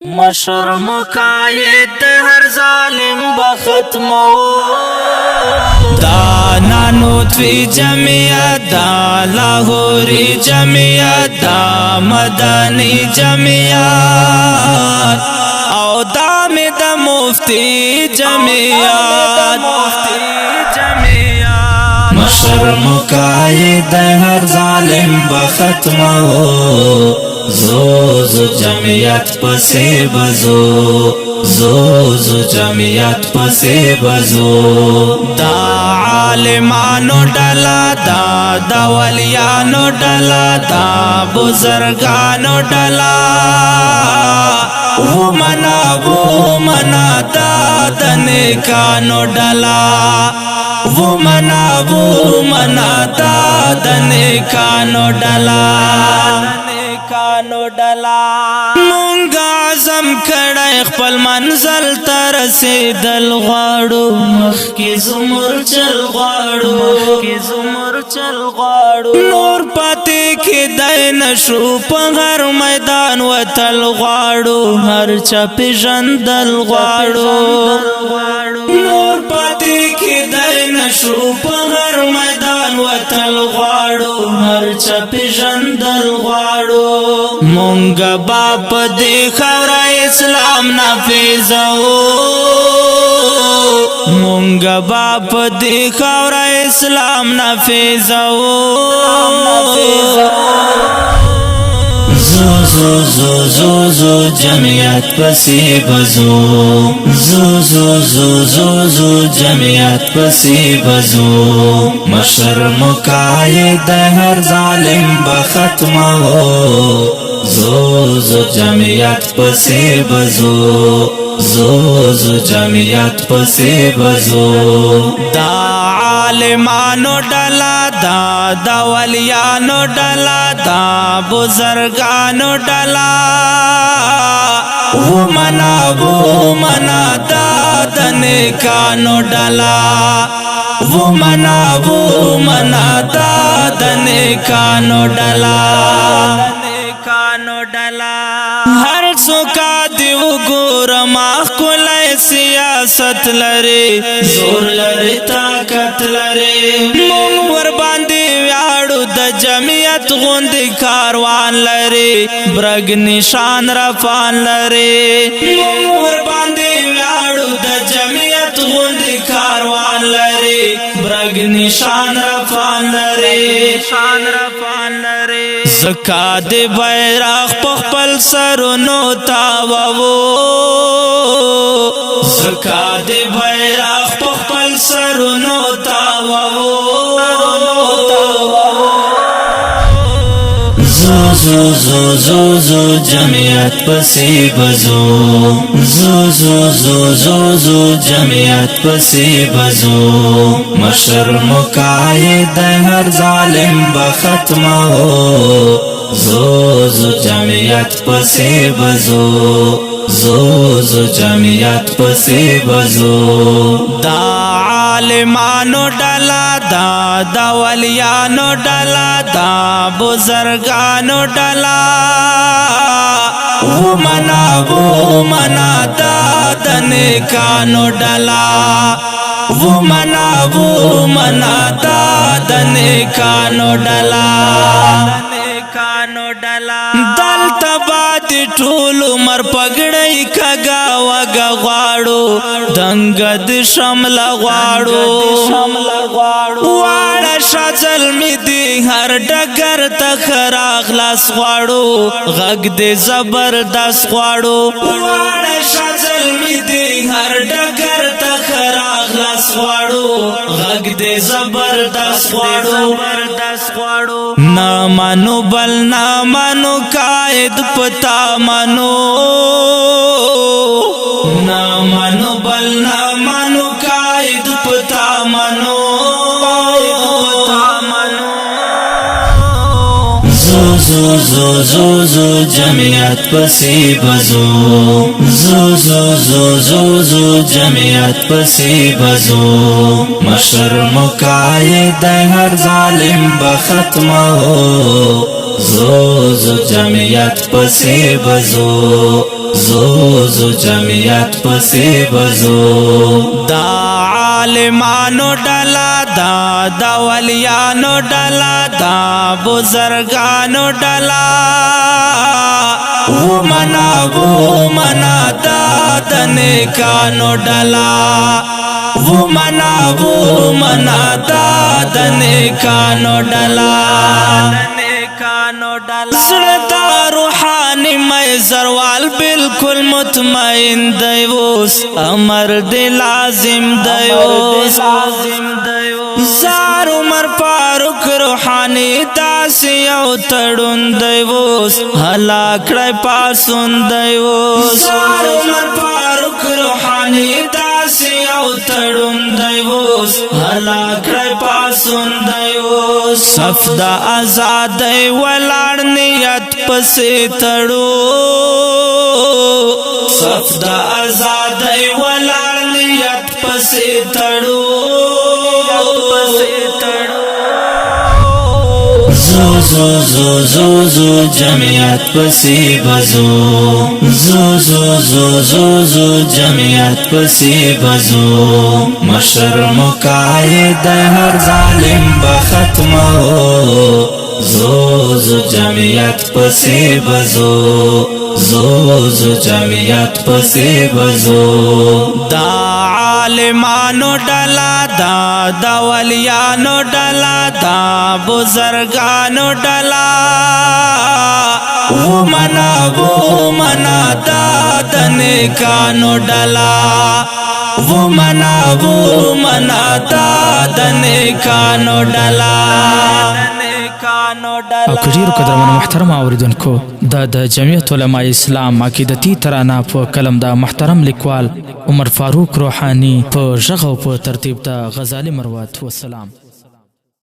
مشر مقاید هر ظالم بختمو دا نانوتوی جمعیت دا لاہوری جمعیت دا مدنی جمعیت او دام دا مفتی جمعیت مشر مقاید هر ظالم بختمو زو جمعیت پسی بزو زو جمعیت پسی بزو دا عالمانو ڈالا دا ولیانو ڈالا دا بزرگانو ڈالا وہ منا دا دنکانو ڈالا وہ منا دا دنکانو ڈالا مونگا عزم کڑای خپل منزل تر رسیدل غواړو مخکې زمر چل غواړو نور پاتې کېدای نشو په هر میدان وتل غواړو هر چا پیژندل غواړو نور پاتې کېدای نشو په هر میدان وتل غواړو هر چا پیژندل غواړو مونگا باپ دی خورا اسلام نافذو مونگا باپ دی خورا اسلام نافذو زو جمعیت پسی بزو زو جمعیت پسی بزو مشر مقاید هر ظالم بختمو زو جمعیت پسی بزو زو جمعیت پسی بزو دا عالمانو ڈالا دا ولیانو ڈالا دا بزرگانو ڈالا وہ منا دا دنکانو ڈالا وہ منا دا دنکانو ڈالا ہر سوکا دیو گور ماخ کولای سیاست لري زور لري طاقت لري مون ور باندې ویاړو د جمعیت غوندې کاروان لري برګ نشان رفان لري مون ور باندې ویاړو د جمعیت غوندې کاروان لري برګ نشان رفان لري زکا دی بیرغ پخپل سرونو تاوو زکا دی بیرغ پخپل سرونو تاوو زو جمعیت پسی بزو زو جمعیت پسی بزو مشر مقاید هر ظالم بختمو زو جمعیت پسی بزو زو جمعیت پسی بزو دا عالمانو ڈالا دا ولیانو ڈالا دا بزرگانو ڈالا وہ منا دا دنکانو ڈالا وہ منا دا دنکانو ڈالا دل تباد ټول عمر پګړی کګا وګا غواړو دنګد شمل غواړو واړه شازل می دی هر ډګر تخرا خلاص غواړو غږ دې زبردست غواړو واړه شازل می دی هر ډګر تخرا خلاص غواړو غږ دې زبردست غواړو نا مانو بل نا مانو قائد پتا مانو نا مانو بل نا مانو قائد پتا مانو زو جمعیت پسی بزو زو جمعیت پسی بزو مشر مقاید هر ظالم بختمو زو جمعیت پسی بزو زو زو جمعیت پسی بزو دا عالمانو ڈالا دا ولیانو ڈالا دا بزرگانو ڈالا وہ منا دا دنکانو ڈالا وہ منا دا دنکانو ڈالا زړه روحانی مې زروال بالکل مطمئن دی اوس امر دی لازم دی اوس زار عمر فاروق روحانی داسې یو تړون دی اوس هلا کړی پاسون دی اوس زار عمر فاروق روحانی داسې یو تړون دی اوس هلا کړی پاسون دی اوس صف د آزادۍ ولاړ نیت پسې تړو صف د آزادۍ ولاړ نیت پسې تړو زو جمعیت پسی بزو زو جمعیت پسی بزو مشر مقاید هر ظالم بختم ہو زو جمعیت پسی بزو زو جمعیت پسی بزو دا عالمانو ڈالا دا ولیانو ڈالا دا بزرگانو ڈالا وہ منا دا دنکانو ڈالا وہ منا دا دنکانو ڈالا او کډیرو قدرمنو محترم اوریدونکو دا د جمعیت علماء اسلام عقیدتي ترانه په کلم د محترم لیکوال عمر فاروق روحانی په ژغ او په ترتیب د غزالی مروت والسلام.